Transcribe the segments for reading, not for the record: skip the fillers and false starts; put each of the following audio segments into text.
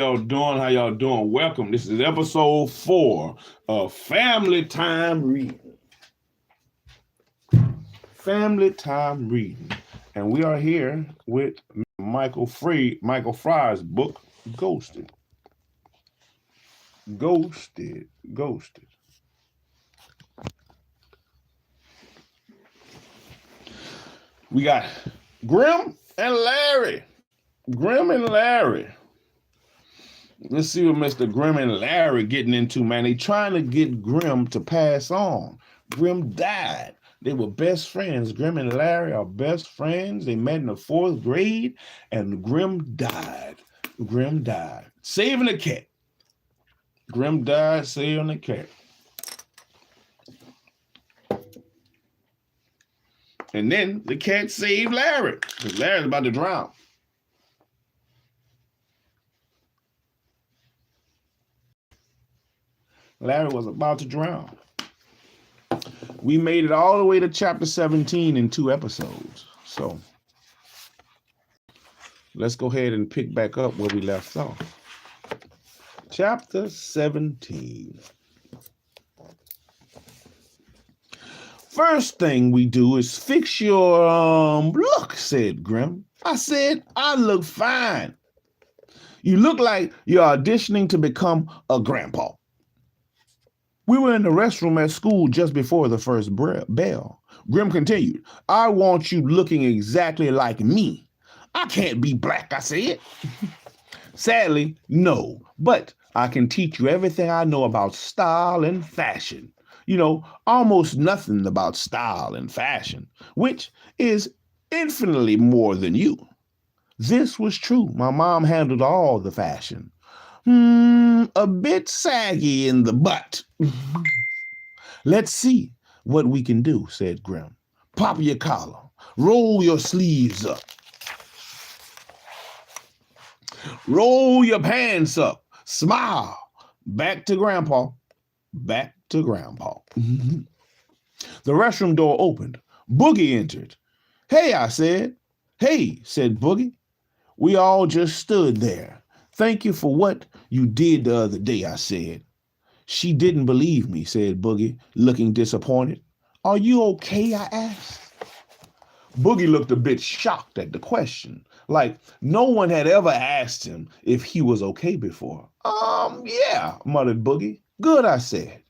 y'all doing? How y'all doing? Welcome. This is episode 4 of Family Time Reading. Family Time Reading. And we are here with Michael Fry's book, Ghosted. Ghosted. We got Grim and Larry. Let's see what Mr. Grim and Larry getting into, man. They trying to get Grim to pass on. Grim died. They were best friends. Grim and Larry are best friends. They met in the 4th grade, and Grim died. Saving the cat. Grim died saving the cat. And then the cat saved Larry, because Larry's about to drown. Larry was about to drown. We made it all the way to chapter 17 in 2 episodes. So let's go ahead and pick back up where we left off. Chapter 17. First thing we do is fix your look, said Grim. I said, I look fine. You look like you're auditioning to become a grandpa. We were in the restroom at school just before the first bell. Grim continued, I want you looking exactly like me. I can't be black, I said. Sadly, no, but I can teach you everything I know about style and fashion. You know, almost nothing about style and fashion, which is infinitely more than you. This was true. My mom handled all the fashion. A bit saggy in the butt. Let's see what we can do, said Grim. Pop your collar. Roll your sleeves up. Roll your pants up. Smile. Back to Grandpa. The restroom door opened. Boogie entered. Hey, I said. Hey, said Boogie. We all just stood there. Thank you for what you did the other day, I said. She didn't believe me, said Boogie, looking disappointed. Are you okay, I asked. Boogie looked a bit shocked at the question, like no one had ever asked him if he was okay before. Yeah, muttered Boogie. Good, I said.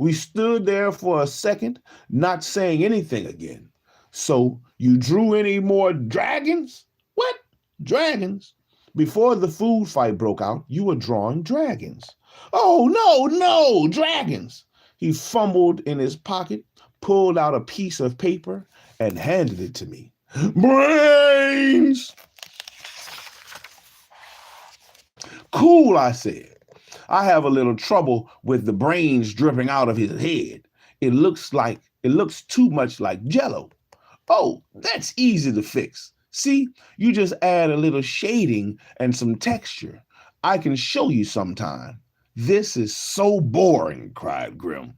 We stood there for a second, not saying anything again. So you drew any more dragons? What? Dragons? Before the food fight broke out, you were drawing dragons. Oh, no, dragons. He fumbled in his pocket, pulled out a piece of paper, and handed it to me. Brains! Cool, I said. I have a little trouble with the brains dripping out of his head. It looks too much like Jell-O. Oh, that's easy to fix. See, you just add a little shading and some texture. I can show you sometime. This is so boring, cried Grim.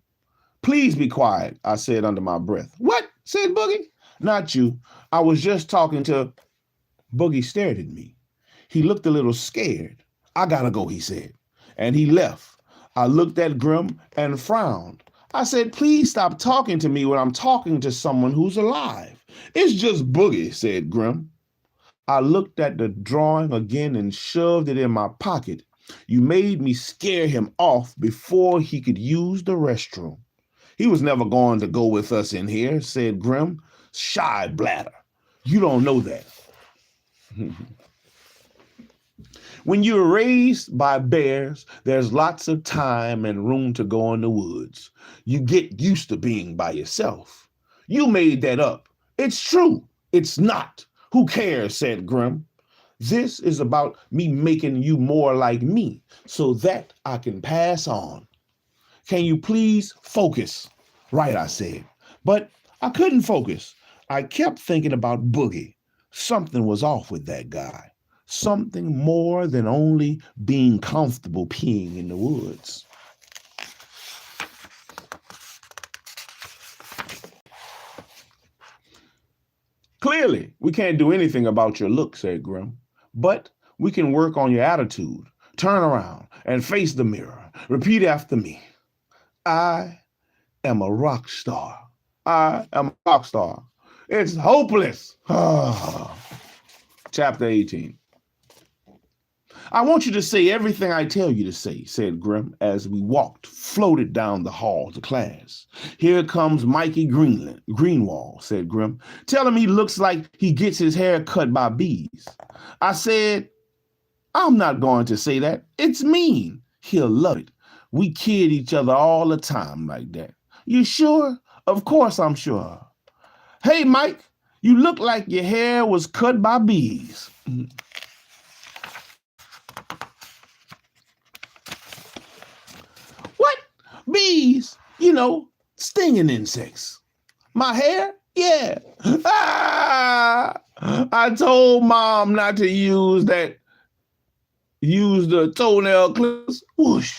Please be quiet, I said under my breath. What? Said Boogie. Not you. I was just talking to... Boogie stared at me. He looked a little scared. I gotta go, he said. And he left. I looked at Grim and frowned. I said, please stop talking to me when I'm talking to someone who's alive. It's just Boogie, said Grim. I looked at the drawing again and shoved it in my pocket. You made me scare him off before he could use the restroom. He was never going to go with us in here, said Grim. Shy bladder. You don't know that. When you're raised by bears, there's lots of time and room to go in the woods. You get used to being by yourself. You made that up. It's true. It's not. Who cares, said Grim. This is about me making you more like me so that I can pass on. Can you please focus? Right, I said. But I couldn't focus. I kept thinking about Boogie. Something was off with that guy. Something more than only being comfortable peeing in the woods. Clearly, we can't do anything about your look, said Grim. But we can work on your attitude. turn around and face the mirror. Repeat after me. I am a rock star. I am a rock star. It's hopeless. Chapter 18. I want you to say everything I tell you to say, said Grim as we floated down the hall to class. Here comes Mikey Greenwald, said Grim. Tell him he looks like he gets his hair cut by bees. I said, I'm not going to say that. It's mean. He'll love it. We kid each other all the time like that. You sure? Of course I'm sure. Hey, Mike, you look like your hair was cut by bees. What? Bees? You know, stinging insects. My hair? Yeah. I told Mom not to use the toenail clippers. Whoosh.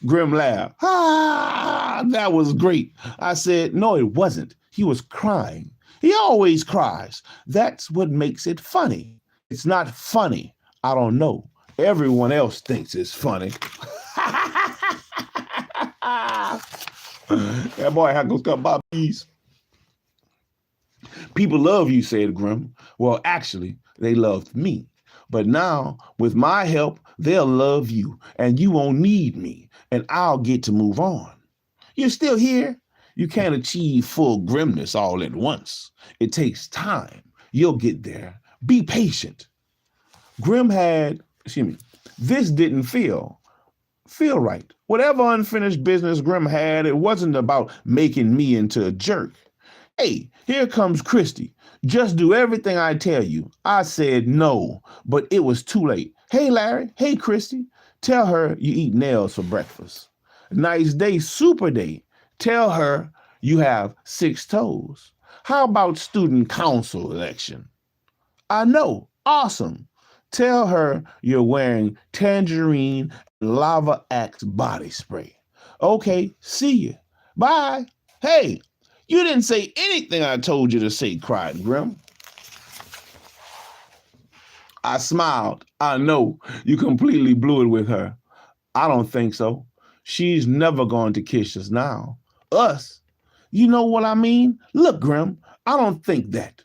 Grim laughed. That was great. I said, no, it wasn't. He was crying. He always cries. That's what makes it funny. It's not funny. I don't know. Everyone else thinks it's funny. That boy had to cut by bees. People love you, said Grim. Well, actually, they loved me. But now, with my help, they'll love you, and you won't need me, and I'll get to move on. You're still here? You can't achieve full grimness all at once. It takes time. You'll get there. Be patient. This didn't feel right. Whatever unfinished business Grim had, it wasn't about making me into a jerk. Hey, here comes Christy. Just do everything I tell you. I said no, but it was too late. Hey, Larry. Hey, Christy. Tell her you eat nails for breakfast. Nice day, super day. Tell her you have 6 toes. How about student council election? I know. Awesome. Tell her you're wearing tangerine and lava axe body spray. Okay, see you. Bye. Hey, you didn't say anything I told you to say, cried Grim. I smiled. I know you completely blew it with her. I don't think so. She's never going to kiss us now. Us? You know what I mean? Look, Grim, I don't think that.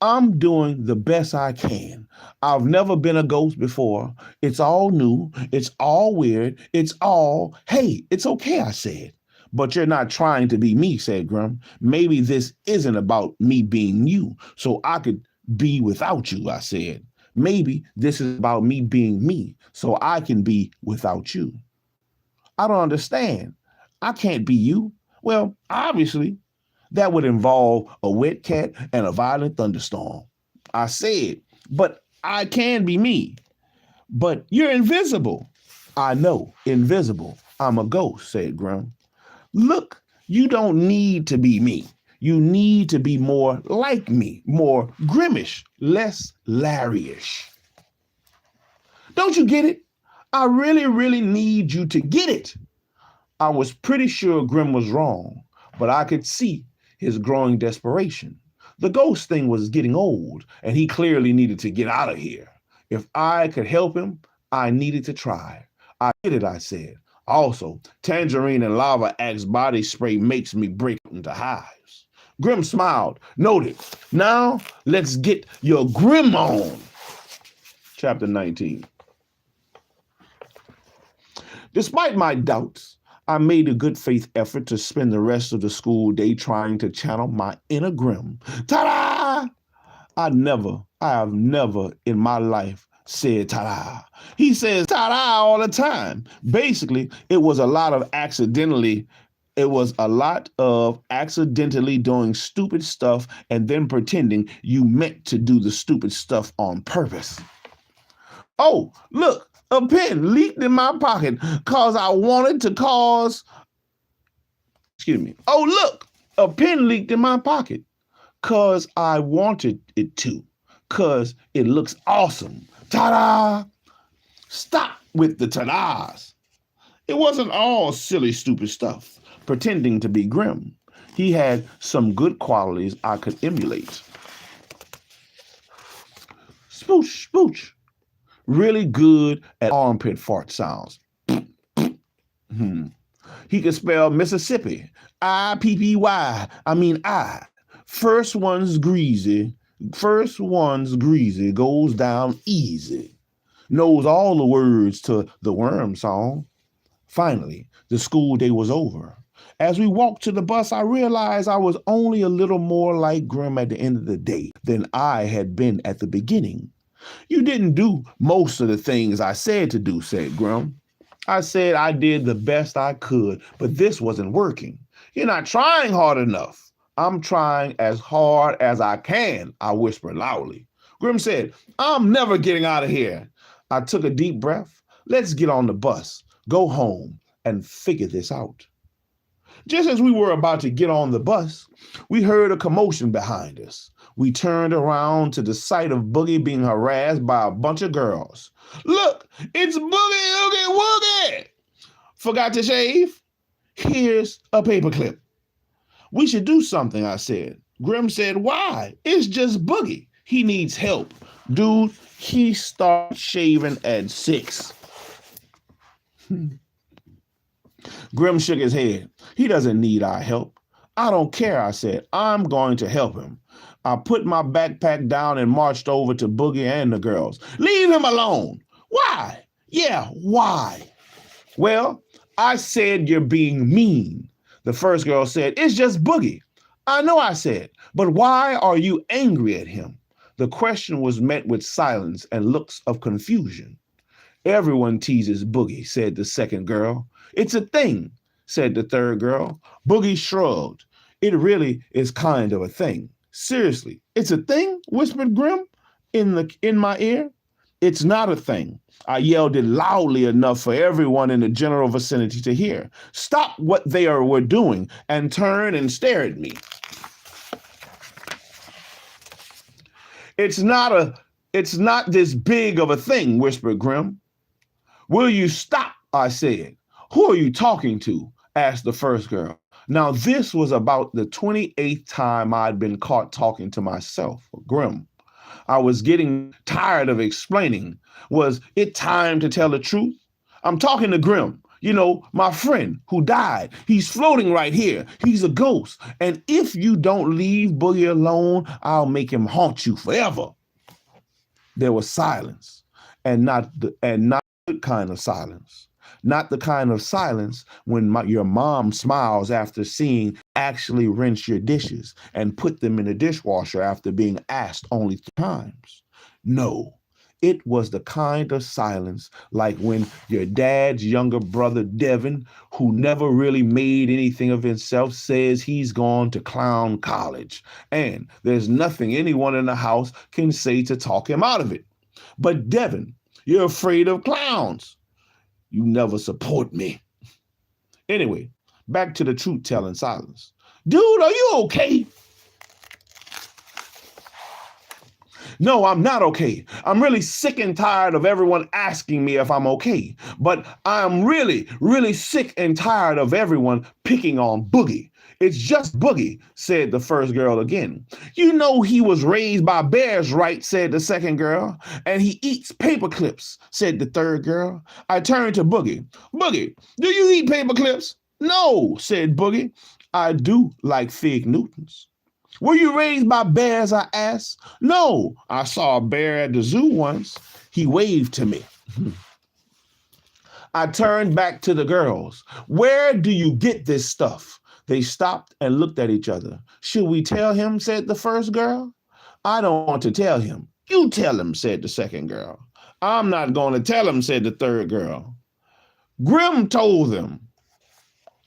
I'm doing the best I can. I've never been a ghost before. It's all new. It's all weird. Hey, it's okay, I said. But you're not trying to be me, said Grim. Maybe this isn't about me being you, so I could be without you, I said. Maybe this is about me being me, so I can be without you. I don't understand. I can't be you. Well, obviously, that would involve a wet cat and a violent thunderstorm. I said, but I can be me. But you're invisible. I know, invisible. I'm a ghost, said Grim. Look, you don't need to be me. You need to be more like me, more Grimish, less Larry-ish. Don't you get it? I really, really need you to get it. I was pretty sure Grim was wrong, but I could see his growing desperation. The ghost thing was getting old, and he clearly needed to get out of here. If I could help him, I needed to try. I did it, I said. Also, tangerine and lava axe body spray makes me break into hives. Grim smiled. Noted. Now, let's get your Grim on. Chapter 19. Despite my doubts, I made a good faith effort to spend the rest of the school day trying to channel my inner Grim. Ta-da! I have never in my life said ta-da. He says ta-da all the time. Basically, it was a lot of accidentally doing stupid stuff and then pretending you meant to do the stupid stuff on purpose. Oh, look, a pen leaked in my pocket because I wanted to cause. Oh, look, a pen leaked in my pocket because I wanted it to, because it looks awesome. Ta-da! Stop with the ta-das. It wasn't all silly, stupid stuff, pretending to be Grim. He had some good qualities I could emulate. Spooch, spooch. really good at armpit fart sounds. Hmm. He could spell Mississippi. I-P-P-Y. I mean I. First one's greasy. First one's greasy goes down easy. Knows all the words to the worm song. Finally, the school day was over. As we walked to the bus, I realized I was only a little more like Grim at the end of the day than I had been at the beginning. You didn't do most of the things I said to do, said Grim. I said I did the best I could, but this wasn't working. You're not trying hard enough. I'm trying as hard as I can, I whispered loudly. Grim said, I'm never getting out of here. I took a deep breath. Let's get on the bus, go home, and figure this out. Just as we were about to get on the bus, we heard a commotion behind us. We turned around to the sight of Boogie being harassed by a bunch of girls. Look, it's Boogie Oogie Woogie! Forgot to shave? Here's a paperclip. We should do something, I said. Grim said, why? It's just Boogie. He needs help. Dude, he started shaving at 6. Grim shook his head. He doesn't need our help. I don't care, I said. I'm going to help him. I put my backpack down and marched over to Boogie and the girls. Leave him alone. Why? Yeah, why? Well, I said you're being mean. The first girl said, it's just Boogie. I know, I said, but why are you angry at him? The question was met with silence and looks of confusion. Everyone teases Boogie, said the second girl. It's a thing, said the third girl. Boogie shrugged. It really is kind of a thing. Seriously, it's a thing, whispered Grim in my ear. It's not a thing. I yelled it loudly enough for everyone in the general vicinity to hear. Stop what they were doing and turn and stare at me. It's not this big of a thing, whispered Grim. Will you stop? I said. Who are you talking to? Asked the first girl. Now, this was about the 28th time I'd been caught talking to myself, Grim. I was getting tired of explaining. Was it time to tell the truth? I'm talking to Grim. You know, my friend who died. He's floating right here. He's a ghost. And if you don't leave Boogie alone, I'll make him haunt you forever. There was silence, and not the kind of silence. Not the kind of silence when your mom smiles after seeing actually rinse your dishes and put them in the dishwasher after being asked only 3 times. No, it was the kind of silence like when your dad's younger brother, Devin, who never really made anything of himself, says he's gone to clown college and there's nothing anyone in the house can say to talk him out of it. But Devin, you're afraid of clowns. You never support me. Anyway, back to the truth-telling silence. Dude, are you okay? No, I'm not okay. I'm really sick and tired of everyone asking me if I'm okay. But I'm really, really sick and tired of everyone picking on Boogie. It's just Boogie, said the first girl again. You know he was raised by bears, right, said the second girl. And he eats paper clips, said the third girl. I turned to Boogie. Boogie, do you eat paper clips? No, said Boogie. I do like Fig Newtons. Were you raised by bears, I asked. No, I saw a bear at the zoo once. He waved to me. I turned back to the girls. Where do you get this stuff? They stopped and looked at each other. Should we tell him, said the first girl. I don't want to tell him. You tell him, said the second girl. I'm not going to tell him, said the third girl. Grim told them.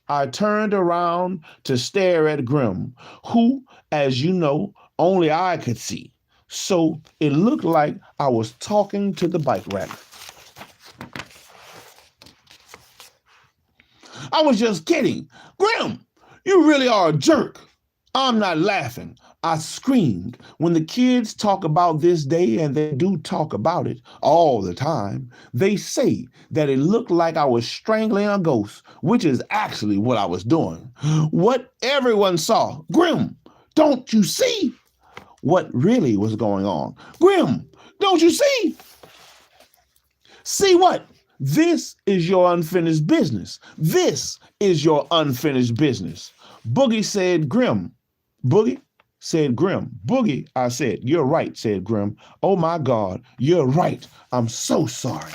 I turned around to stare at Grim, who, as you know, only I could see. So it looked like I was talking to the bike rack. I was just kidding. Grim, you really are a jerk. I'm not laughing. I screamed. When the kids talk about this day, and they do talk about it all the time, they say that it looked like I was strangling a ghost, which is actually what I was doing. What everyone saw. Grim, don't you see what really was going on? Grim, don't you see? See what? This is your unfinished business. This is your unfinished business. Boogie said Grim. Boogie said Grim. Boogie, I said, you're right, said Grim. Oh my God, you're right. I'm so sorry.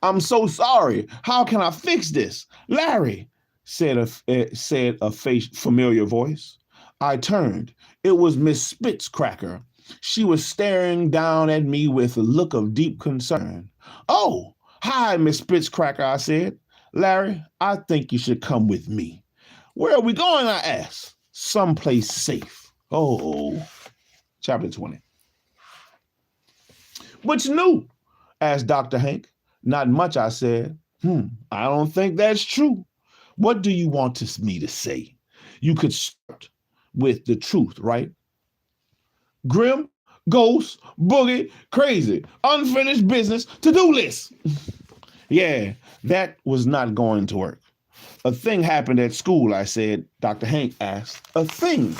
I'm so sorry. How can I fix this? Larry, said a familiar voice. I turned. It was Miss Spitzcracker. She was staring down at me with a look of deep concern. Oh, hi, Miss Spitzcracker, I said. Larry, I think you should come with me. Where are we going, I asked. Someplace safe. Oh, chapter 20. What's new? Asked Dr. Hank. Not much, I said. I don't think that's true. What do you want me to say? You could start with the truth, right? Grim, ghost, boogie, crazy, unfinished business, to-do list. Yeah, that was not going to work. A thing happened at school, I said. Dr. Hank asked. A thing.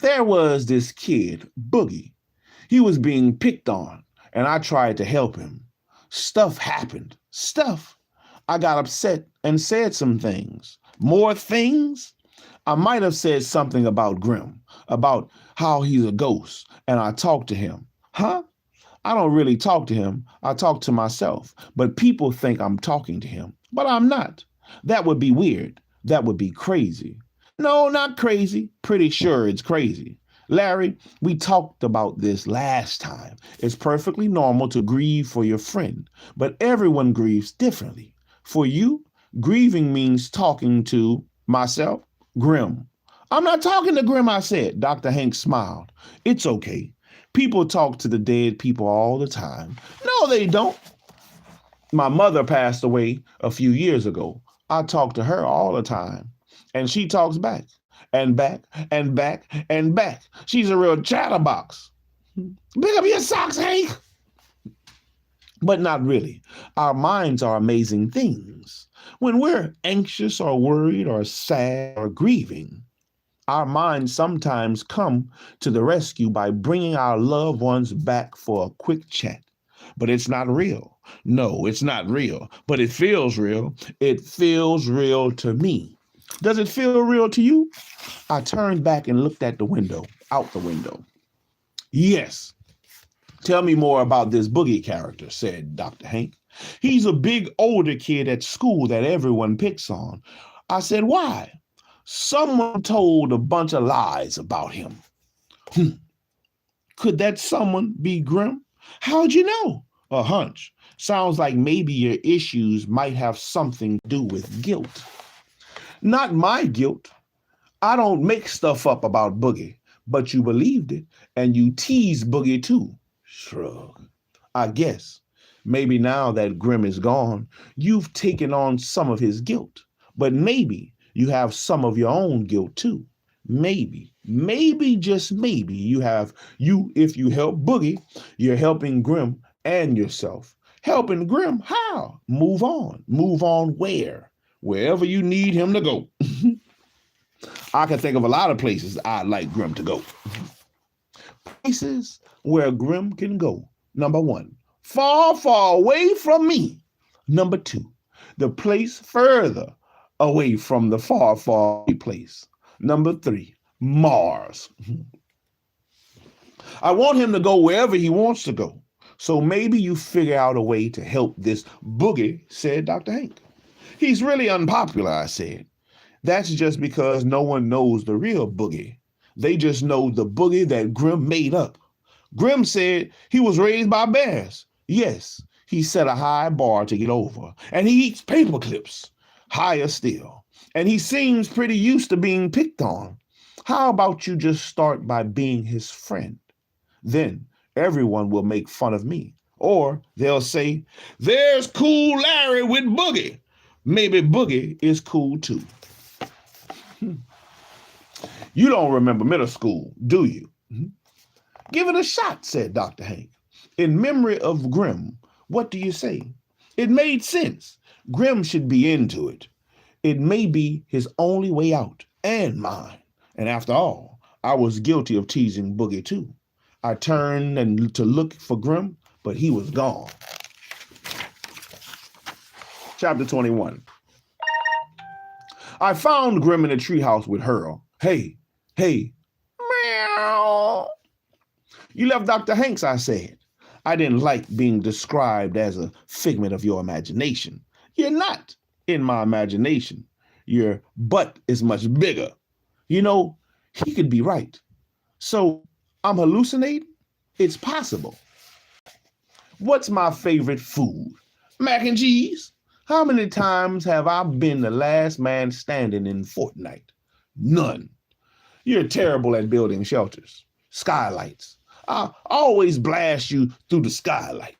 There was this kid, Boogie. He was being picked on, and I tried to help him. Stuff happened. Stuff. I got upset and said some things. More things? I might have said something about Grim, about how he's a ghost, and I talked to him. Huh? I don't really talk to him. I talk to myself, but people think I'm talking to him, but I'm not. That would be weird. That would be crazy. No, not crazy. Pretty sure it's crazy. Larry, we talked about this last time. It's perfectly normal to grieve for your friend, but everyone grieves differently. For you, grieving means talking to myself, Grim. I'm not talking to Grim, I said. Dr. Hank smiled. It's okay. People talk to the dead people all the time. No, they don't. My mother passed away a few years ago. I talk to her all the time, and she talks back and back and back and back. She's a real chatterbox. Pick up your socks, Hank. But not really. Our minds are amazing things. When we're anxious or worried or sad or grieving, our minds sometimes come to the rescue by bringing our loved ones back for a quick chat. But it's not real. No, it's not real. But it feels real. It feels real to me. Does it feel real to you? I turned back and looked at the window, out the window. Yes. Tell me more about this Boogie character, said Dr. Hank. He's a big older kid at school that everyone picks on. I said, why? Someone told a bunch of lies about him. Could that someone be Grim? How'd you know? A hunch. Sounds like maybe your issues might have something to do with guilt. Not my guilt. I don't make stuff up about Boogie, but you believed it, and you teased Boogie too. Shrug. I guess. Maybe now that Grim is gone, you've taken on some of his guilt, but maybe you have some of your own guilt too. Maybe, just maybe if you help Boogie, you're helping Grim and yourself. Helping Grim, how? Move on. Move on where? Wherever you need him to go. I can think of a lot of places I'd like Grim to go. Places where Grim can go. Number 1, far, far away from me. Number 2, the place further away from the far, far away place. Number 3, Mars. I want him to go wherever he wants to go. So maybe you figure out a way to help this Boogie, said Dr. Hank. He's really unpopular, I said. That's just because no one knows the real Boogie. They just know the Boogie that Grim made up. Grim said he was raised by bears. Yes, he set a high bar to get over, and he eats paper clips. Higher still. And he seems pretty used to being picked on. How about you just start by being his friend? Then everyone will make fun of me. Or they'll say, there's cool Larry with Boogie. Maybe Boogie is cool too. You don't remember middle school, do you? Give it a shot, said Dr. Hank. In memory of Grim, what do you say? It made sense. Grim should be into it. It may be his only way out, and mine. And after all, I was guilty of teasing Boogie too. I turned and to look for Grim, but he was gone. Chapter 21. I found Grim in the treehouse with Hurl. Hey, meow. You left Dr. Hanks, I said. I didn't like being described as a figment of your imagination. You're not in my imagination. Your butt is much bigger. You know, he could be right. So I'm hallucinating? It's possible. What's my favorite food? Mac and cheese? How many times have I been the last man standing in Fortnite? None. You're terrible at building shelters. Skylights. I always blast you through the skylight.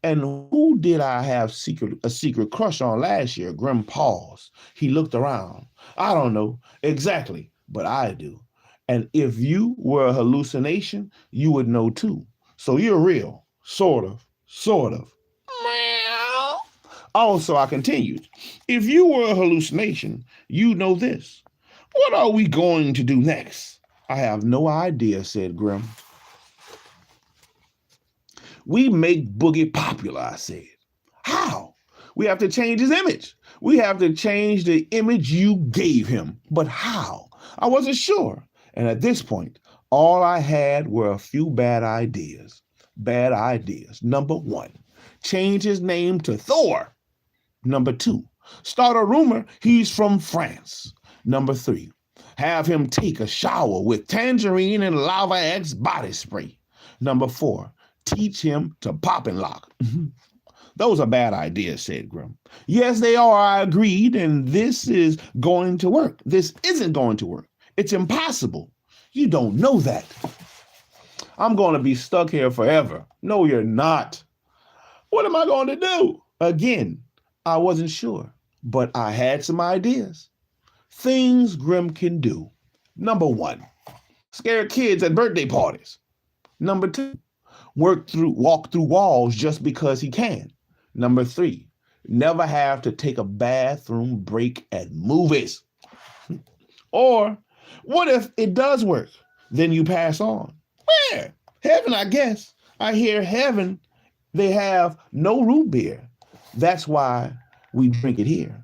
And who did I have a secret crush on last year? Grim paused. He looked around. I don't know exactly, but I do. And if you were a hallucination, you would know too. So you're real. Sort of. Meow. Also, I continued, if you were a hallucination, you know this. What are we going to do next? I have no idea, said Grim. We make Boogie popular, I said. How? We have to change his image. We have to change the image you gave him. But how? I wasn't sure. And at this point, all I had were a few bad ideas. Number 1, change his name to Thor. Number 2, start a rumor he's from France. Number 3, have him take a shower with tangerine and Lava X body spray. Number 4, teach him to pop and lock. Those are bad ideas, said Grim. Yes, they are, I agreed, and this is going to work. This isn't going to work. It's impossible. You don't know that. I'm going to be stuck here forever. No, you're not. What am I going to do? Again, I wasn't sure, but I had some ideas. Things Grim can do. Number 1, scare kids at birthday parties. Number 2, walk through walls just because he can. Number 3, never have to take a bathroom break at movies. Or what if it does work? Then you pass on. Where? Heaven, I guess. I hear heaven, they have no root beer. That's why we drink it here.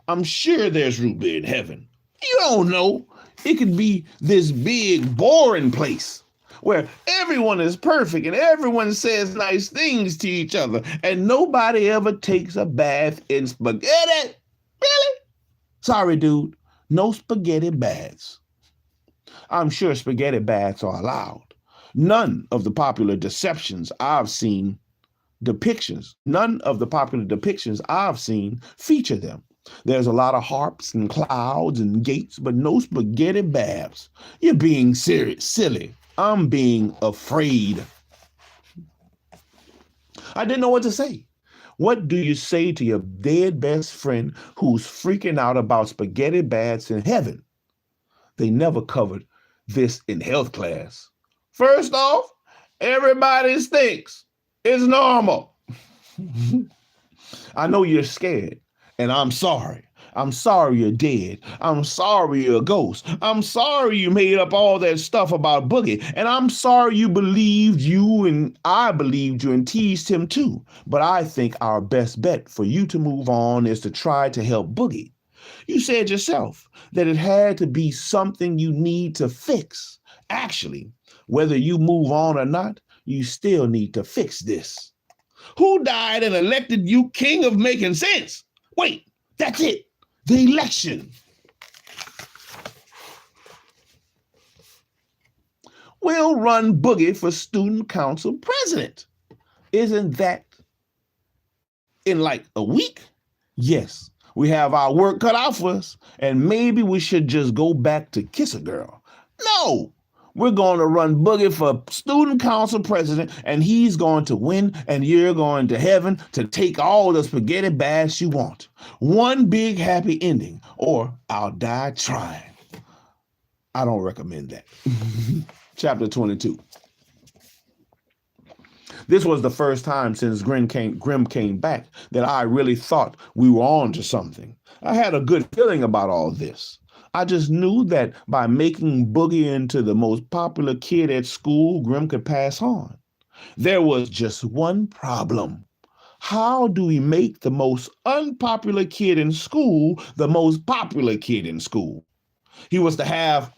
I'm sure there's root beer in heaven. You don't know. It could be this big, boring place where everyone is perfect and everyone says nice things to each other and nobody ever takes a bath in spaghetti. Really? Sorry, dude. No spaghetti baths. I'm sure spaghetti baths are allowed. None of the popular depictions I've seen feature them. There's a lot of harps and clouds and gates, but no spaghetti baths. You're being silly. I'm being afraid. I didn't know what to say. What do you say to your dead best friend who's freaking out about spaghetti baths in heaven? They never covered this in health class. First off, everybody stinks. It's normal. I know you're scared, and I'm sorry. I'm sorry you're dead. I'm sorry you're a ghost. I'm sorry you made up all that stuff about Boogie. And I'm sorry you believed you and I believed you and teased him too. But I think our best bet for you to move on is to try to help Boogie. You said yourself that it had to be something you need to fix. Actually, whether you move on or not, you still need to fix this. Who died and elected you king of making sense? Wait, that's it. The election. We'll run Boogie for student council president. Isn't that in like a week? Yes, we have our work cut out for us, and maybe we should just go back to kiss a girl. No, we're going to run Boogie for student council president, and he's going to win, and you're going to heaven to take all the spaghetti baths you want. One big happy ending, or I'll die trying. I don't recommend that. Chapter 22. This was the first time since Grim came back that I really thought we were on to something. I had a good feeling about all this. I just knew that by making Boogie into the most popular kid at school, Grim could pass on. There was just one problem. How do we make the most unpopular kid in school the most popular kid in school? He was to have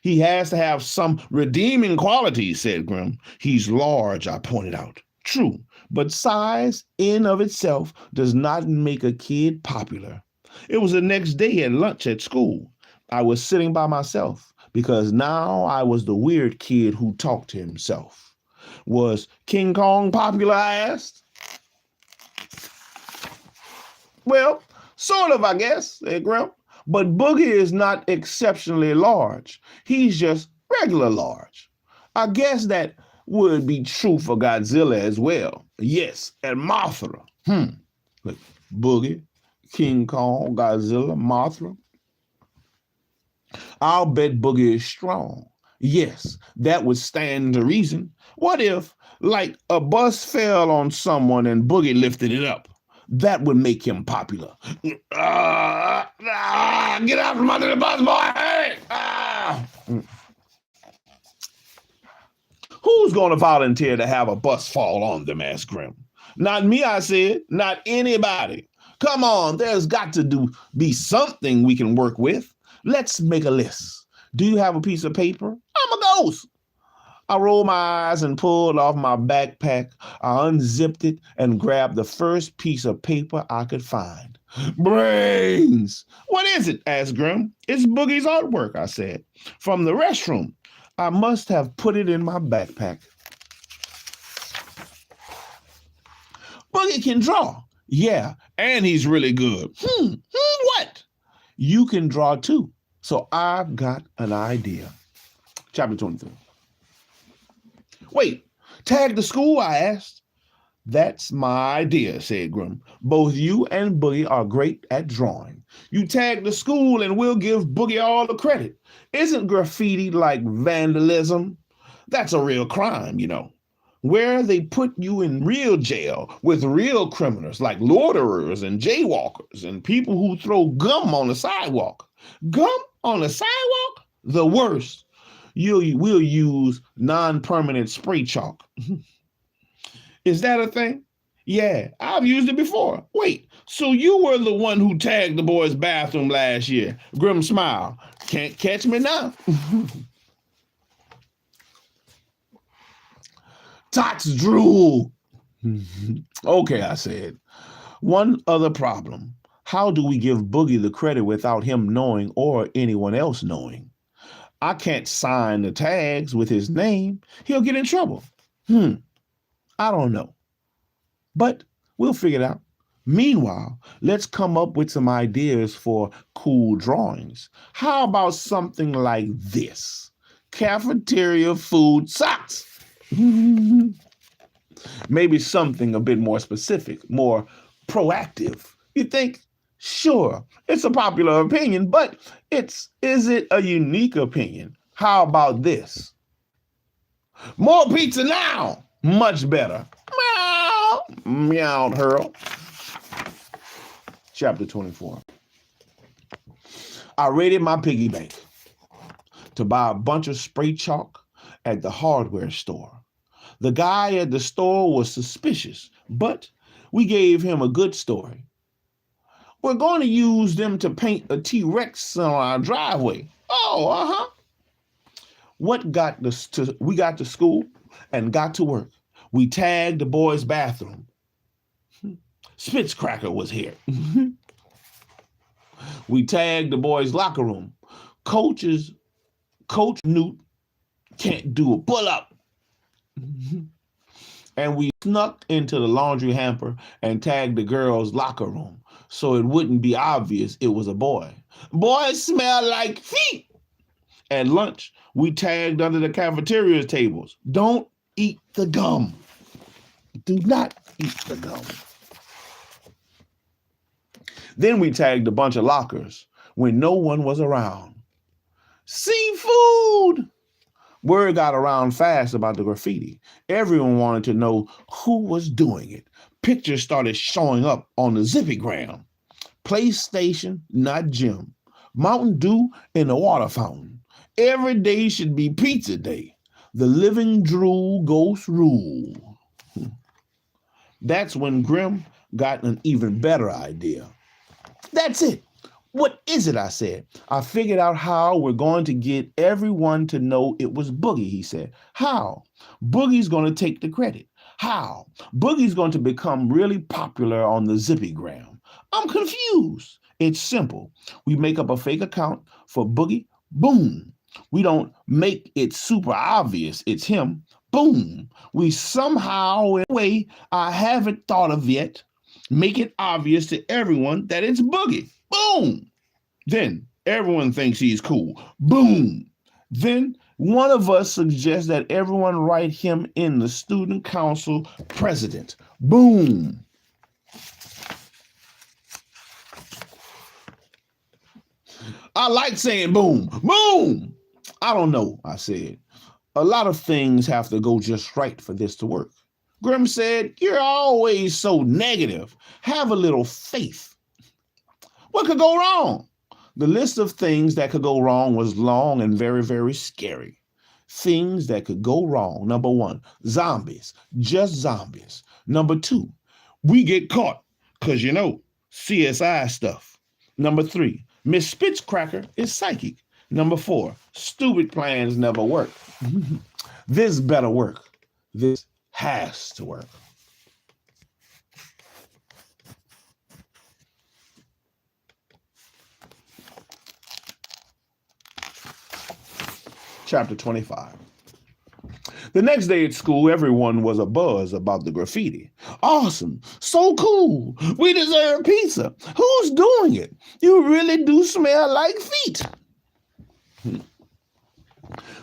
He has to have some redeeming qualities, said Grim. He's large, I pointed out. True, but size in of itself does not make a kid popular. It was the next day at lunch at school. I was sitting by myself because now I was the weird kid who talked to himself. Was King Kong popular, I asked. Well, sort of, I guess, said Grim. But Boogie is not exceptionally large. He's just regular large. I guess that would be true for Godzilla as well. Yes, and Mothra. Look, Boogie, King Kong, Godzilla, Mothra. I'll bet Boogie is strong. Yes, that would stand to reason. What if, like, a bus fell on someone and Boogie lifted it up? That would make him popular. Get out from under the bus, boy! Hey! Who's going to volunteer to have a bus fall on them, asked Grim. Not me, I said. Not anybody. Come on, there's got to be something we can work with. Let's make a list. Do you have a piece of paper? I'm a ghost. I rolled my eyes and pulled off my backpack. I unzipped it and grabbed the first piece of paper I could find. Brains! What is it? Asked Grim. It's Boogie's artwork, I said. From the restroom. I must have put it in my backpack. Boogie can draw. Yeah, and he's really good. What? You can draw too. So I've got an idea. Chapter 23. Wait, tag the school, I asked. That's my idea, said Grim. Both you and Boogie are great at drawing. You tag the school and we'll give Boogie all the credit. Isn't graffiti like vandalism? That's a real crime, you know. Where they put you in real jail with real criminals like loiterers and jaywalkers and people who throw gum on the sidewalk. Gum on the sidewalk? The worst. We'll use non-permanent spray chalk. Is that a thing? Yeah, I've used it before. Wait, so you were the one who tagged the boys' bathroom last year? Grim smile. Can't catch me now. Tots drool. Okay, I said. One other problem. How do we give Boogie the credit without him knowing or anyone else knowing? I can't sign the tags with his name. He'll get in trouble. I don't know. But we'll figure it out. Meanwhile, let's come up with some ideas for cool drawings. How about something like this? Cafeteria food sucks. Maybe something a bit more specific, more proactive. You think? Sure, it's a popular opinion, but is it a unique opinion? How about this? More pizza now! Much better. Meow! Meowed Hurl. Chapter 24. I raided my piggy bank to buy a bunch of spray chalk at the hardware store. The guy at the store was suspicious, but we gave him a good story. We're going to use them to paint a T-Rex on our driveway. Oh, we got to school and got to work. We tagged the boys' bathroom. Spitzcracker was here. We tagged the boys' locker room. Coach Newt can't do a pull-up. And we snuck into the laundry hamper and tagged the girls' locker room so it wouldn't be obvious it was a boy. Boys smell like feet. At lunch, we tagged under the cafeteria tables. Don't eat the gum. Do not eat the gum. Then we tagged a bunch of lockers when no one was around. Seafood! Word got around fast about the graffiti. Everyone wanted to know who was doing it. Pictures started showing up on the Zippygram. PlayStation, not Jim. Mountain Dew in the water fountain. Every day should be pizza day. The living drool ghost rule. That's when Grim got an even better idea. That's it. What is it? I said. I figured out how we're going to get everyone to know it was Boogie, he said. How? Boogie's going to take the credit. How? Boogie's going to become really popular on the Zippygram. I'm confused. It's simple. We make up a fake account for Boogie. Boom. We don't make it super obvious it's him. Boom. We somehow, in a way I haven't thought of yet, make it obvious to everyone that it's Boogie. Boom. Then everyone thinks he's cool. Boom. Then one of us suggests that everyone write him in the student council president. Boom. I like saying boom. Boom. I don't know, I said. A lot of things have to go just right for this to work. Grim said, you're always so negative. Have a little faith. What could go wrong? The list of things that could go wrong was long and very, very scary. Things that could go wrong. Number 1, zombies. Just zombies. Number 2, we get caught. Because, CSI stuff. Number 3, Miss Spitzcracker is psychic. Number 4, stupid plans never work. This better work. This has to work. Chapter 25. The next day at school, everyone was abuzz about the graffiti. Awesome. So cool. We deserve pizza. Who's doing it? You really do smell like feet.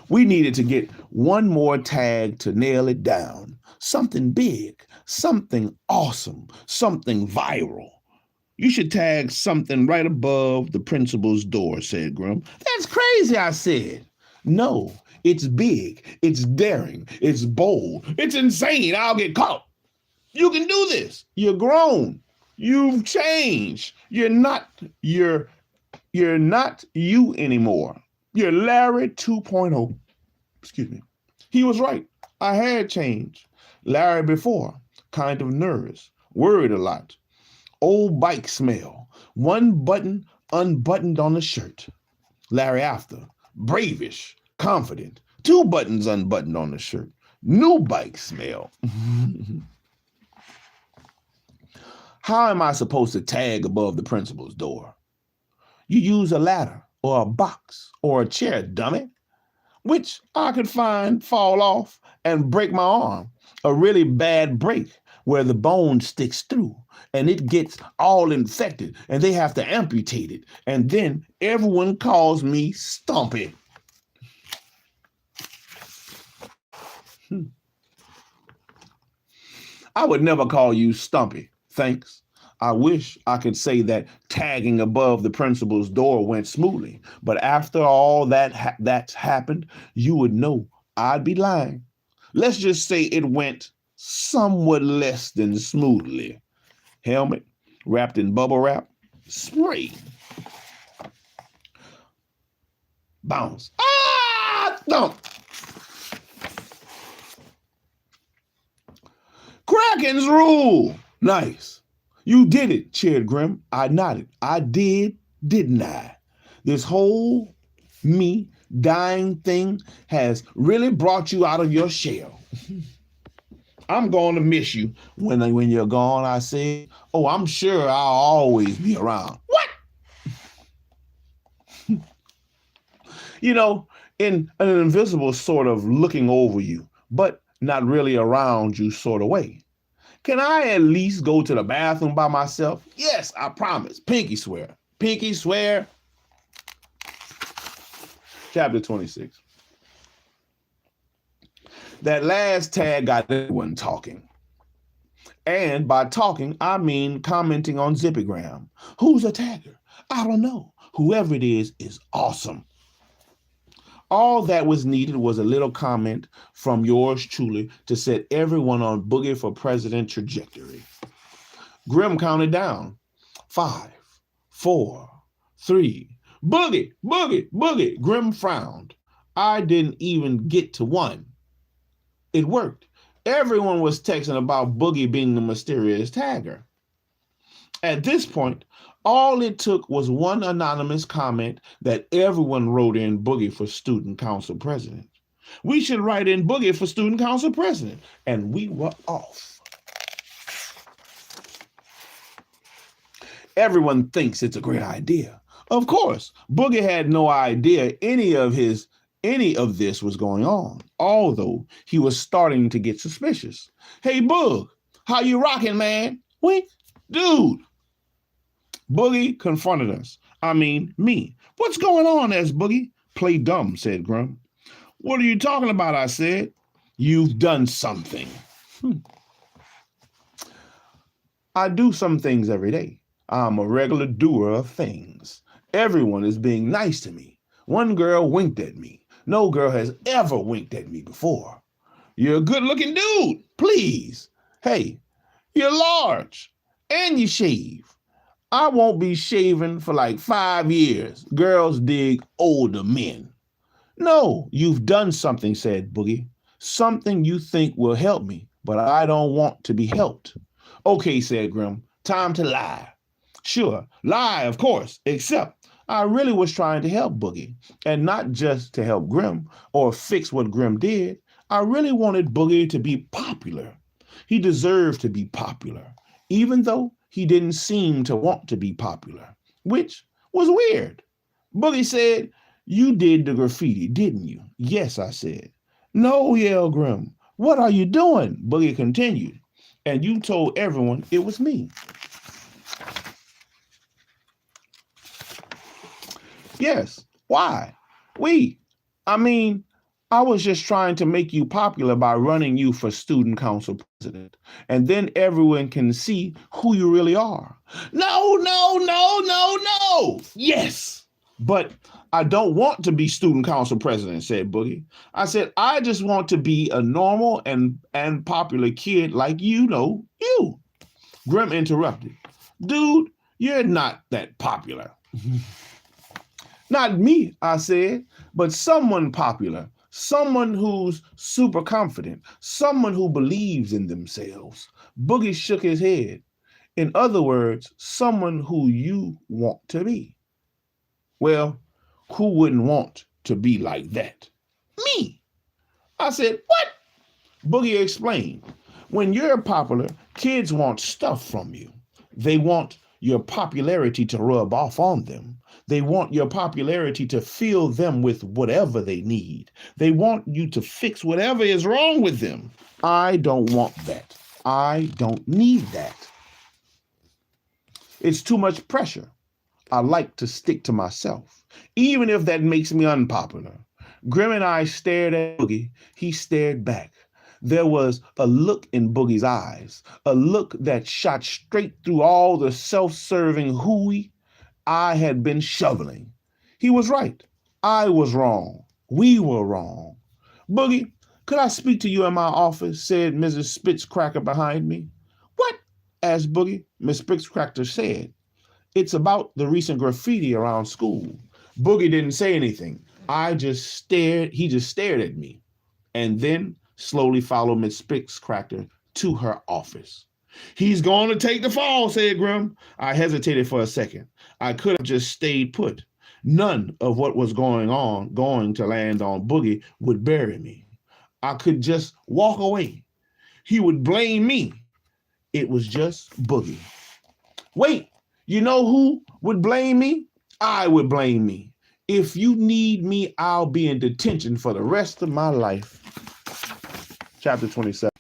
We needed to get one more tag to nail it down. Something big, something awesome, something viral. You should tag something right above the principal's door, said Grim. That's crazy, I said. No, it's big, it's daring, it's bold, it's insane. I'll get caught. You can do this. You're grown. You've changed. You're not you anymore. You're Larry 2.0. Excuse me. He was right. I had changed. Larry before, kind of nervous, worried a lot. Old bike smell. One button unbuttoned on the shirt. Larry after, bravish, confident. 2 buttons unbuttoned on the shirt. New bike smell. How am I supposed to tag above the principal's door? You use a ladder or a box or a chair, dummy, which I could fall off and break my arm. A really bad break where the bone sticks through and it gets all infected and they have to amputate it. And then everyone calls me Stumpy. I would never call you Stumpy, thanks. I wish I could say that tagging above the principal's door went smoothly, but after all that's happened, you would know I'd be lying. Let's just say it went somewhat less than smoothly. Helmet wrapped in bubble wrap, spray. Bounce. Ah! Thump. Krakens rule. Nice. You did it, cheered Grim. I nodded. I did, didn't I? This whole me dying thing has really brought you out of your shell. I'm going to miss you when you're gone, I said. Oh, I'm sure I'll always be around. What? In an invisible sort of looking over you, but not really around you sort of way. Can I at least go to the bathroom by myself? Yes, I promise. Pinky swear. Pinky swear. Chapter 26. That last tag got everyone talking. And by talking, I mean commenting on Zippygram. Who's a tagger? I don't know. Whoever it is awesome. All that was needed was a little comment from yours truly to set everyone on Boogie for President trajectory. Grim counted down. 5, 4, 3. Boogie, Boogie, Boogie. Grim frowned. I didn't even get to one. It worked. Everyone was texting about Boogie being the mysterious tagger. At this point, all it took was one anonymous comment that everyone wrote in Boogie for student council president. We should write in Boogie for student council president. And we were off. Everyone thinks it's a great idea. Of course, Boogie had no idea any of this was going on, although he was starting to get suspicious. Hey, Boog, how you rocking, man? Wink. Dude. Boogie confronted us. I mean, me. What's going on, asked Boogie. Play dumb, said Grum. What are you talking about, I said. You've done something. I do some things every day. I'm a regular doer of things. Everyone is being nice to me. One girl winked at me. No girl has ever winked at me before. You're a good-looking dude. Please. Hey, you're large. And you shave. I won't be shaving for like 5 years. Girls dig older men. No, you've done something, said Boogie. Something you think will help me, but I don't want to be helped. Okay, said Grim. Time to lie. Sure, lie, of course, except I really was trying to help Boogie, and not just to help Grim or fix what Grim did. I really wanted Boogie to be popular. He deserved to be popular, even though he didn't seem to want to be popular, which was weird. Boogie said, you did the graffiti, didn't you? Yes, I said. No, yelled Grim. What are you doing? Boogie continued. And you told everyone it was me. Yes. Why? I was just trying to make you popular by running you for student council president. And then everyone can see who you really are. No, no, no, no, no. Yes. But I don't want to be student council president, said Boogie. I said, I just want to be a normal and popular kid like you. Grim interrupted. Dude, you're not that popular. Not me, I said, but someone popular, someone who's super confident, someone who believes in themselves. Boogie shook his head. In other words, someone who you want to be. Well, who wouldn't want to be like that? Me. I said, what? Boogie explained. When you're popular, kids want stuff from you. They want your popularity to rub off on them. They want your popularity to fill them with whatever they need. They want you to fix whatever is wrong with them. I don't want that. I don't need that. It's too much pressure. I like to stick to myself, even if that makes me unpopular. Grim and I stared at Boogie. He stared back. There was a look in Boogie's eyes, a look that shot straight through all the self-serving hooey I had been shoveling. He was right. I was wrong. We were wrong. Boogie, could I speak to you in my office? Said Mrs. Spitzcracker behind me. What? Asked Boogie. Miss Spitzcracker said, it's about the recent graffiti around school. Boogie didn't say anything. He just stared at me, and then slowly followed Miss Spitzcracker to her office. He's going to take the fall, said Grim. I hesitated for a second. I could have just stayed put. None of what was going to land on Boogie would bury me. I could just walk away. He would blame me. It was just Boogie. Wait, you know who would blame me? I would blame me. If you need me, I'll be in detention for the rest of my life. Chapter 27.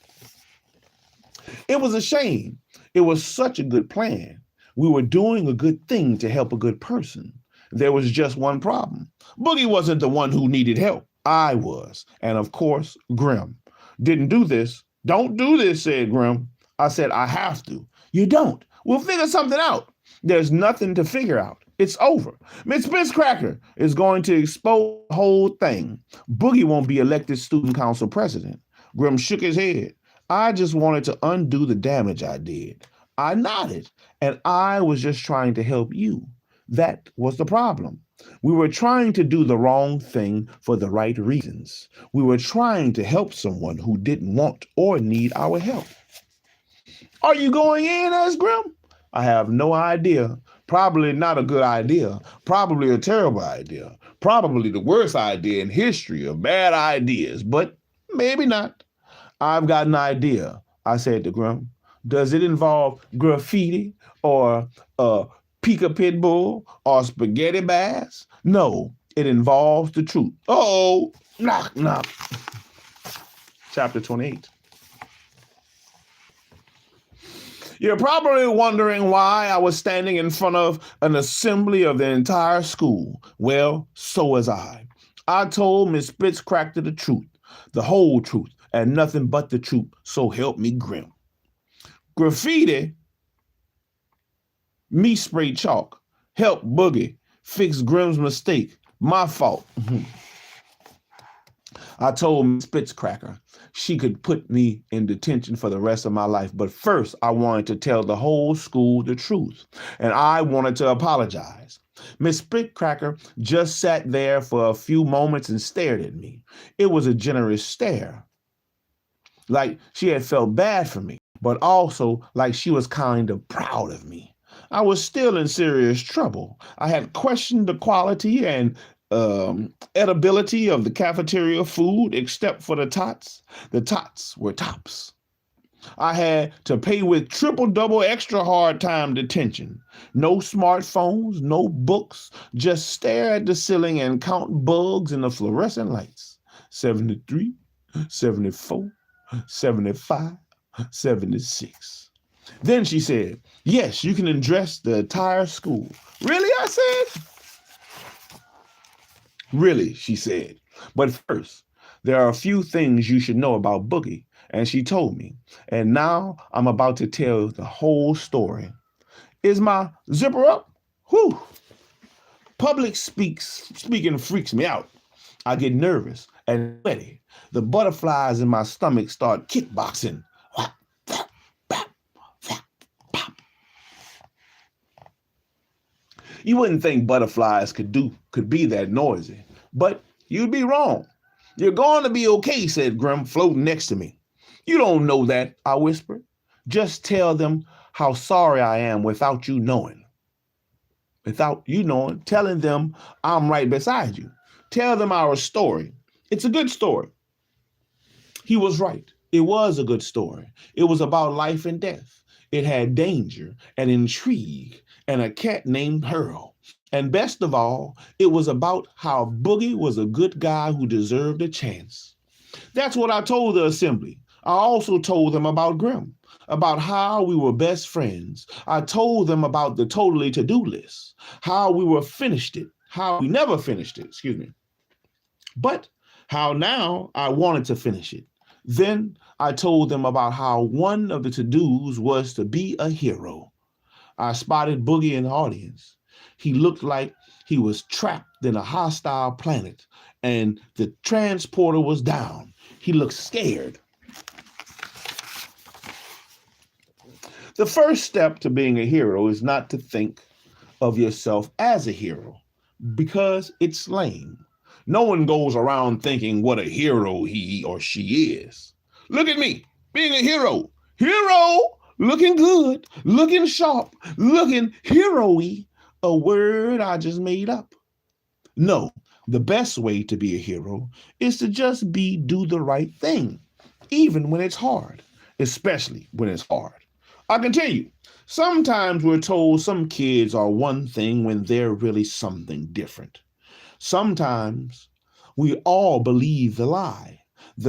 It was a shame. It was such a good plan. We were doing a good thing to help a good person. There was just one problem. Boogie wasn't the one who needed help. I was. And of course, Grim. Didn't do this. Don't do this, said Grim. I said, I have to. You don't. We'll figure something out. There's nothing to figure out. It's over. Miss Spitzcracker is going to expose the whole thing. Boogie won't be elected student council president. Grim shook his head. I just wanted to undo the damage I did. I nodded, and I was just trying to help you. That was the problem. We were trying to do the wrong thing for the right reasons. We were trying to help someone who didn't want or need our help. Are you going in, asked Grim? I have no idea. Probably not a good idea. Probably a terrible idea. Probably the worst idea in history of bad ideas, but maybe not. I've got an idea, I said to Grim. Does it involve graffiti or Pika Pit Bull or spaghetti bass? No, it involves the truth. Oh, knock, knock. Chapter 28. You're probably wondering why I was standing in front of an assembly of the entire school. Well, so was I. I told Miss Spitzcracker the truth, the whole truth, and nothing but the truth, so help me Grim. Graffiti, me spray chalk, help Boogie, fix Grim's mistake, my fault. I told Miss Spitzcracker she could put me in detention for the rest of my life. But first, I wanted to tell the whole school the truth, and I wanted to apologize. Miss Spitzcracker just sat there for a few moments and stared at me. It was a generous stare, like she had felt bad for me, but also like she was kind of proud of me. I was still in serious trouble. I had questioned the quality and edibility of the cafeteria food, except for the tots. The tots were tops. I had to pay with triple-double extra hard time detention. No smartphones, no books, just stare at the ceiling and count bugs in the fluorescent lights. 73, 74, 75, 76. Then she said, yes, you can address the entire school. Really, I said? Really, she said. But first, there are a few things you should know about Boogie. And she told me. And now I'm about to tell the whole story. Is my zipper up? Whew. Public speaking freaks me out. I get nervous and sweaty. The butterflies in my stomach start kickboxing. You wouldn't think butterflies could be that noisy, but you'd be wrong. You're going to be okay, said Grim, floating next to me. You don't know that, I whispered. Just tell them how sorry I am without you knowing. Without you knowing, telling them I'm right beside you. Tell them our story. It's a good story. He was right. It was a good story. It was about life and death. It had danger and intrigue and a cat named Hurl. And best of all, it was about how Boogie was a good guy who deserved a chance. That's what I told the assembly. I also told them about Grim, about how we were best friends. I told them about the totally to-do list, how we never finished it, but how now I wanted to finish it. Then I told them about how one of the to-dos was to be a hero. I spotted Boogie in the audience. He looked like he was trapped in a hostile planet and the transporter was down. He looked scared. The first step to being a hero is not to think of yourself as a hero, because it's lame. No one goes around thinking what a hero he or she is. Look at me, being a hero. Hero, looking good, looking sharp, looking hero-y, a word I just made up. No, the best way to be a hero is to just do the right thing, even when it's hard, especially when it's hard. I continue. Sometimes we're told some kids are one thing when they're really something different. Sometimes we all believe the lie,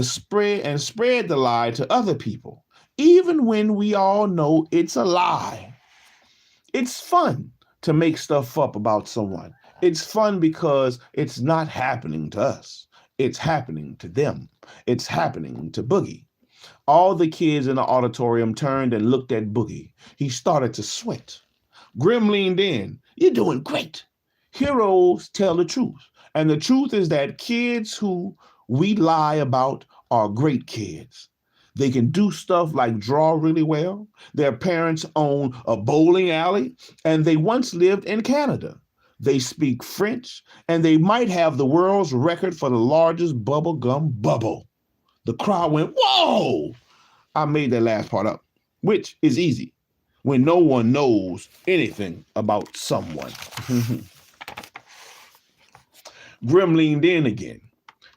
spread the lie to other people, even when we all know it's a lie. It's fun to make stuff up about someone. It's fun because it's not happening to us. It's happening to them. It's happening to Boogie. All the kids in the auditorium turned and looked at Boogie. He started to sweat. Grim leaned in. You're doing great. Heroes tell the truth. And the truth is that kids who we lie about are great kids. They can do stuff like draw really well. Their parents own a bowling alley, and they once lived in Canada. They speak French, and they might have the world's record for the largest bubblegum bubble. The crowd went, whoa! I made that last part up, which is easy when no one knows anything about someone. Grim leaned in again.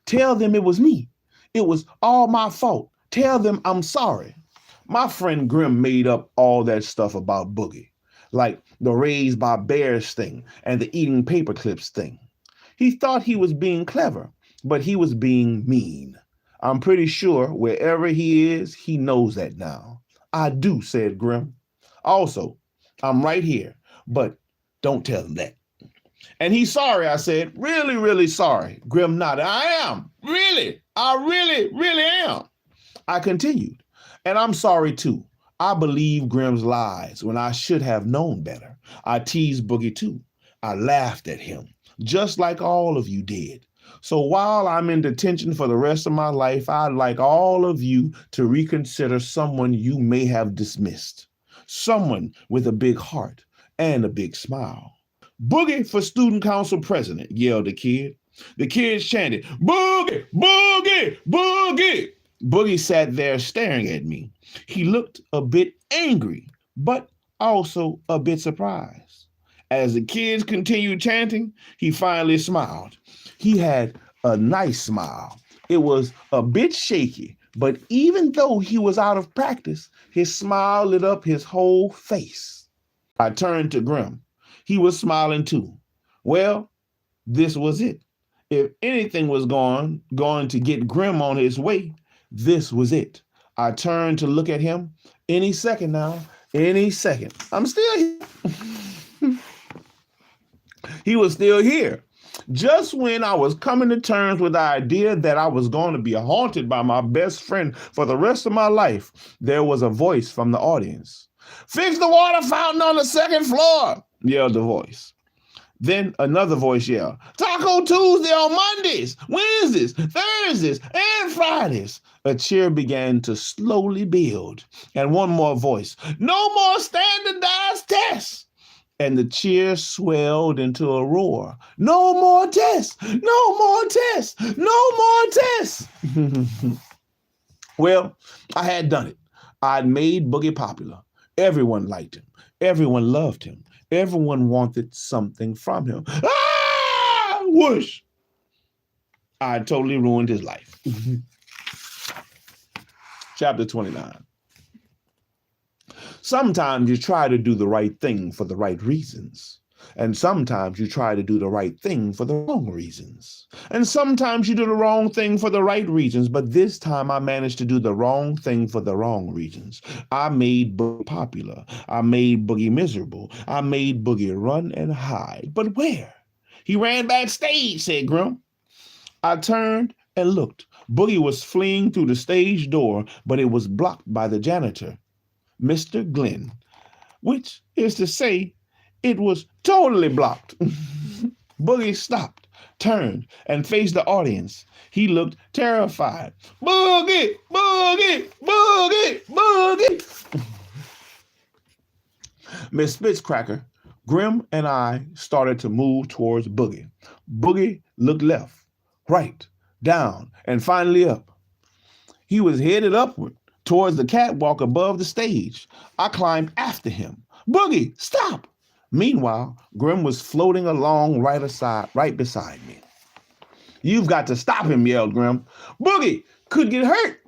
Tell them it was me. It was all my fault. Tell them I'm sorry. My friend Grim made up all that stuff about Boogie, like the raised by bears thing and the eating paper clips thing. He thought he was being clever, but he was being mean. I'm pretty sure wherever he is, he knows that now. I do, said Grim. Also, I'm right here, but don't tell him that. And he's sorry, I said. Really, really sorry. Grim nodded. I am. Really. I really, really am. I continued. And I'm sorry too. I believe Grim's lies when I should have known better. I teased Boogie too. I laughed at him, just like all of you did. So while I'm in detention for the rest of my life, I'd like all of you to reconsider someone you may have dismissed. Someone with a big heart and a big smile. Boogie for student council president, yelled the kid. The kids chanted, Boogie, Boogie, Boogie. Boogie sat there staring at me. He looked a bit angry, but also a bit surprised. As the kids continued chanting, he finally smiled. He had a nice smile. It was a bit shaky, but even though he was out of practice, his smile lit up his whole face. I turned to Grim. He was smiling too. Well, this was it. If anything was going to get Grim on his way, this was it. I turned to look at him. Any second now, any second. I'm still here. He was still here. Just when I was coming to terms with the idea that I was going to be haunted by my best friend for the rest of my life, there was a voice from the audience. Fix the water fountain on the second floor, yelled the voice. Then another voice yelled, Taco Tuesday on Mondays, Wednesdays, Thursdays, and Fridays. A cheer began to slowly build. And one more voice, no more standardized tests. And the cheer swelled into a roar. No more tests, no more tests, no more tests. Well, I had done it. I'd made Boogie popular. Everyone liked him. Everyone loved him. Everyone wanted something from him. Ah! Whoosh! I totally ruined his life. Chapter 29. Sometimes you try to do the right thing for the right reasons. And sometimes you try to do the right thing for the wrong reasons. And sometimes you do the wrong thing for the right reasons. But this time I managed to do the wrong thing for the wrong reasons. I made Boogie popular. I made Boogie miserable. I made Boogie run and hide. But where? He ran backstage, said Grim. I turned and looked. Boogie was fleeing through the stage door, but it was blocked by the janitor, Mr. Glenn, which is to say, it was totally blocked. Boogie stopped, turned, and faced the audience. He looked terrified. Boogie, Boogie, Boogie, Boogie. Miss Spitzcracker, Grim, and I started to move towards Boogie. Boogie looked left, right, down, and finally up. He was headed upward towards the catwalk above the stage. I climbed after him. Boogie, stop! Meanwhile, Grim was floating along right beside me. You've got to stop him, yelled Grim. Boogie could get hurt.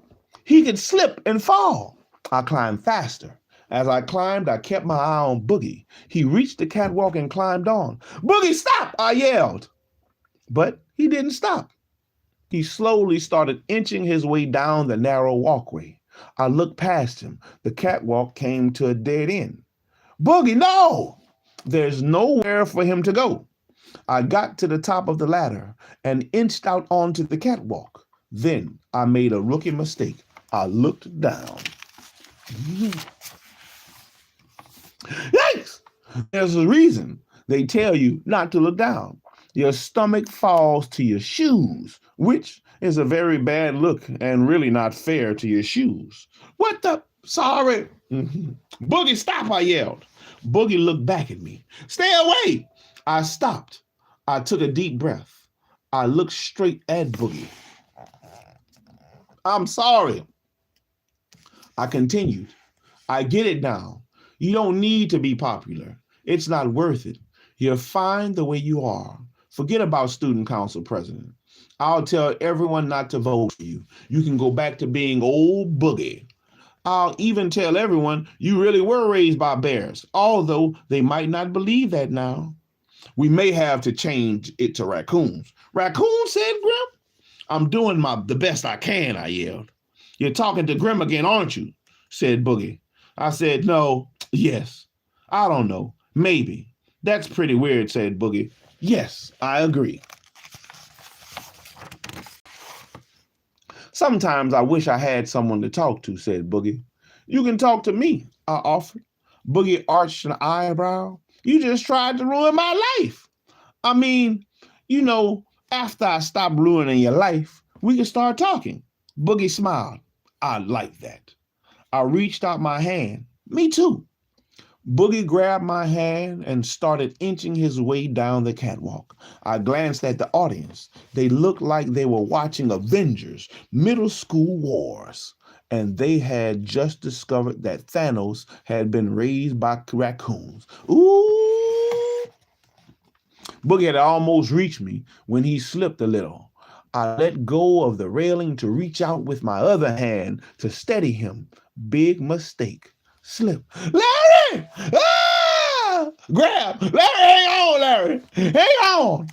He could slip and fall. I climbed faster. As I climbed, I kept my eye on Boogie. He reached the catwalk and climbed on. Boogie, stop! I yelled. But he didn't stop. He slowly started inching his way down the narrow walkway. I looked past him. The catwalk came to a dead end. Boogie, no! There's nowhere for him to go. I got to the top of the ladder and inched out onto the catwalk. Then I made a rookie mistake. I looked down. Yikes! There's a reason they tell you not to look down. Your stomach falls to your shoes, which is a very bad look and really not fair to your shoes. What the? Sorry. Boogie, stop, I yelled. Boogie looked back at me. Stay away. I stopped. I took a deep breath. I looked straight at Boogie. I'm sorry. I continued. I get it now. You don't need to be popular. It's not worth it. You're fine the way you are. Forget about student council president. I'll tell everyone not to vote for you. You can go back to being old Boogie. I'll even tell everyone you really were raised by bears, although they might not believe that now. We may have to change it to raccoons. Raccoons, said Grim. I'm doing the best I can, I yelled. You're talking to Grim again, aren't you? Said Boogie. I said, no, yes. I don't know, maybe. That's pretty weird, said Boogie. Yes, I agree. Sometimes I wish I had someone to talk to, said Boogie. You can talk to me, I offered. Boogie arched an eyebrow. You just tried to ruin my life. I mean, after I stop ruining your life, we can start talking. Boogie smiled. I like that. I reached out my hand. Me too. Boogie grabbed my hand and started inching his way down the catwalk. I glanced at the audience. They looked like they were watching Avengers, Middle School Wars, and they had just discovered that Thanos had been raised by raccoons. Ooh! Boogie had almost reached me when he slipped a little. I let go of the railing to reach out with my other hand to steady him. Big mistake. Slip. Larry! Ah! Grab! Larry, hang on, Larry! Hang on!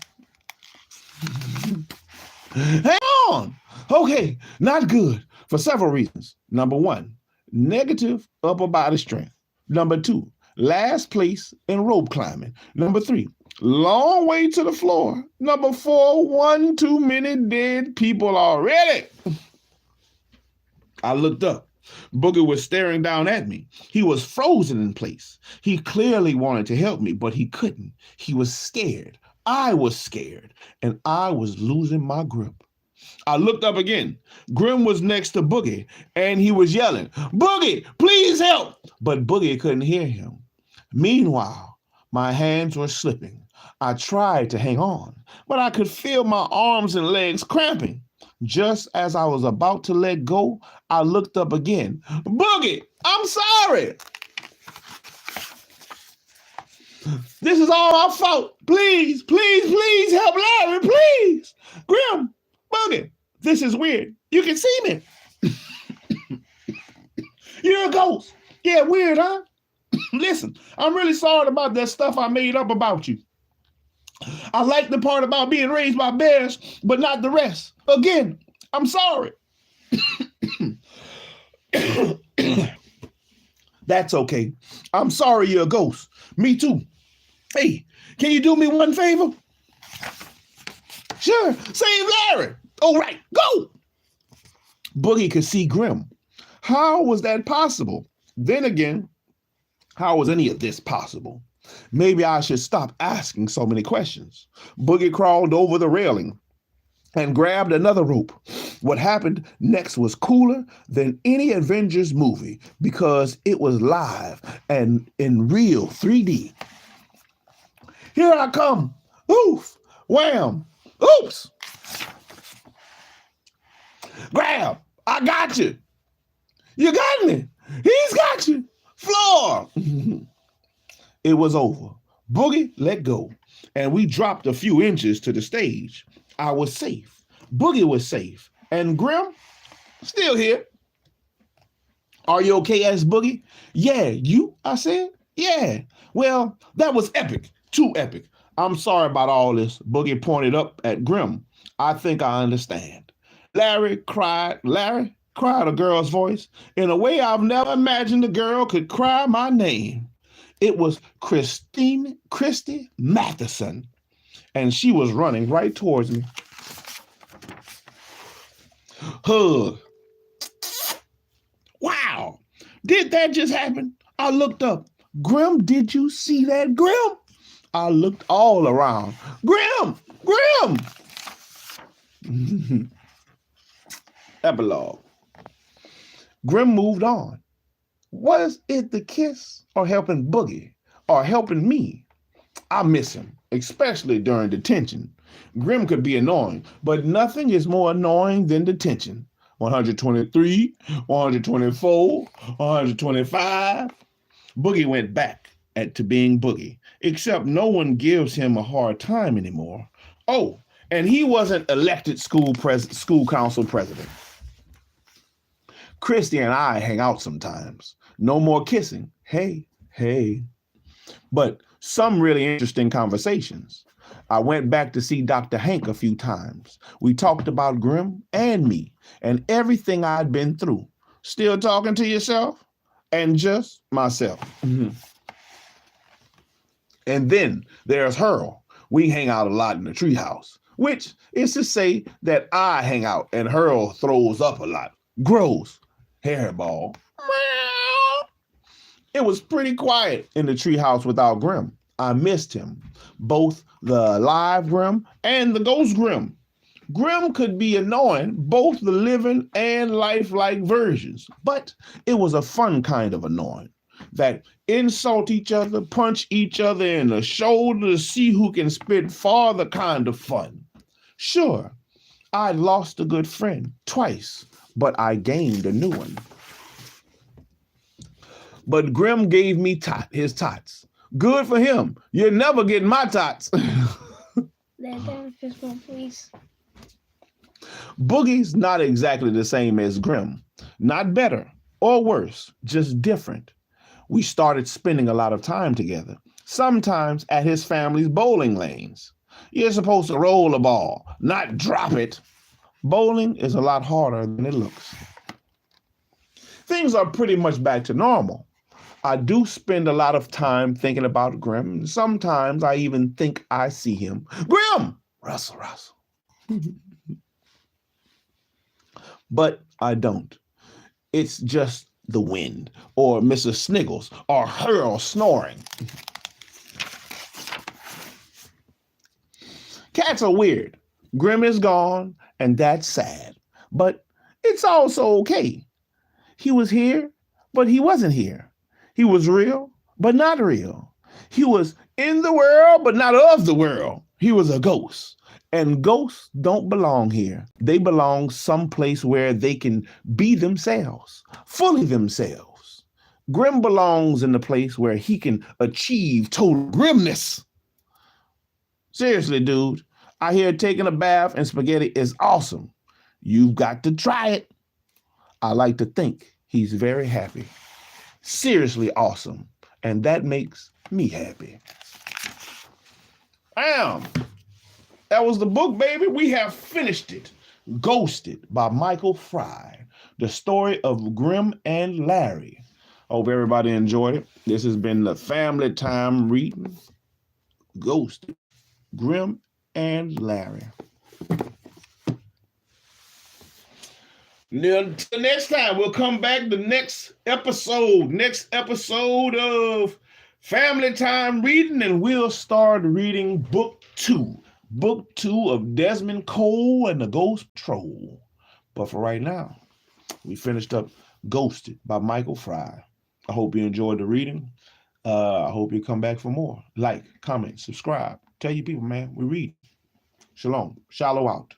Hang on! Okay, not good for several reasons. Number one, negative upper body strength. Number two, last place in rope climbing. Number three, long way to the floor. Number four, one too many dead people already. I looked up. Boogie was staring down at me. He was frozen in place. He clearly wanted to help me, but he couldn't. He was scared. I was scared, and I was losing my grip. I looked up again. Grim was next to Boogie, and he was yelling, Boogie, please help! But Boogie couldn't hear him. Meanwhile, my hands were slipping. I tried to hang on, but I could feel my arms and legs cramping. Just as I was about to let go, I looked up again. Boogie, I'm sorry. This is all my fault. Please, please, please help Larry, please. Grim, Boogie, this is weird. You can see me. You're a ghost. Yeah, weird, huh? Listen, I'm really sorry about that stuff I made up about you. I like the part about being raised by bears, but not the rest. Again, I'm sorry. That's okay. I'm sorry you're a ghost. Me too. Hey, can you do me one favor? Sure. Save Larry. All right, go. Boogie could see Grim. How was that possible? Then again, how was any of this possible? Maybe I should stop asking so many questions. Boogie crawled over the railing and grabbed another rope. What happened next was cooler than any Avengers movie because it was live and in real 3D. Here I come. Oof. Wham. Oops. Grab. I got you. You got me. He's got you. Floor. It was over. Boogie let go, and we dropped a few inches to the stage. I was safe. Boogie was safe. And Grim, still here. Are you okay, asked Boogie. Yeah, you? I said. Yeah. Well, that was epic. Too epic. I'm sorry about all this. Boogie pointed up at Grim. I think I understand. Larry cried, a girl's voice, in a way I've never imagined a girl could cry my name. It was Christy Matheson, and she was running right towards me. Hug. Wow, did that just happen? I looked up. Grim, did you see that, Grim? I looked all around. Grim! Epilogue. Grim moved on. Was it the kiss or helping Boogie or helping me? I miss him. especially during detention. Grim could be annoying, but nothing is more annoying than detention. 123, 124, 125. Boogie went back to being Boogie, except no one gives him a hard time anymore. Oh, and he wasn't elected school council president. Christy and I hang out sometimes. No more kissing. Hey, hey. But some really interesting conversations. I went back to see Dr. Hank a few times. We talked about Grim and me and everything I'd been through. Still talking to yourself? And just myself. Mm-hmm. And then there's Hurl. We hang out a lot in the treehouse, which is to say that I hang out and Hurl throws up a lot. Grows. Hairball. It was pretty quiet in the treehouse without Grim. I missed him, both the live Grim and the ghost Grim. Grim could be annoying, both the living and lifelike versions, but it was a fun kind of annoying that insult each other, punch each other in the shoulder to see who can spit farther kind of fun. Sure, I lost a good friend twice, but I gained a new one. But Grim gave me his tots. Good for him. You're never getting my tots. Please. Boogie's not exactly the same as Grim. Not better or worse, just different. We started spending a lot of time together, sometimes at his family's bowling lanes. You're supposed to roll a ball, not drop it. Bowling is a lot harder than it looks. Things are pretty much back to normal. I do spend a lot of time thinking about Grim. Sometimes I even think I see him. Grim! Russell. But I don't. It's just the wind, or Mrs. Sniggles, or Hurl snoring. Cats are weird. Grim is gone, and that's sad. But it's also okay. He was here, but he wasn't here. He was real, but not real. He was in the world, but not of the world. He was a ghost. And ghosts don't belong here. They belong someplace where they can be themselves, fully themselves. Grim belongs in the place where he can achieve total grimness. Seriously, dude, I hear taking a bath in spaghetti is awesome. You've got to try it. I like to think he's very happy. Seriously awesome. And that makes me happy. That was the book, baby. We have finished it. Ghosted by Michael Fry. The story of Grim and Larry. Hope everybody enjoyed it. This has been the Family Time reading. Ghosted. Grim and Larry. Now, until next time, we'll come back the next episode of Family Time reading, and we'll start reading book 2. Book 2 of Desmond Cole and the Ghost Patrol. But for right now, we finished up Ghosted by Michael Fry. I hope you enjoyed the reading. I hope you come back for more. Like, comment, subscribe. Tell your people, man, we read. Shalom. Shallow out.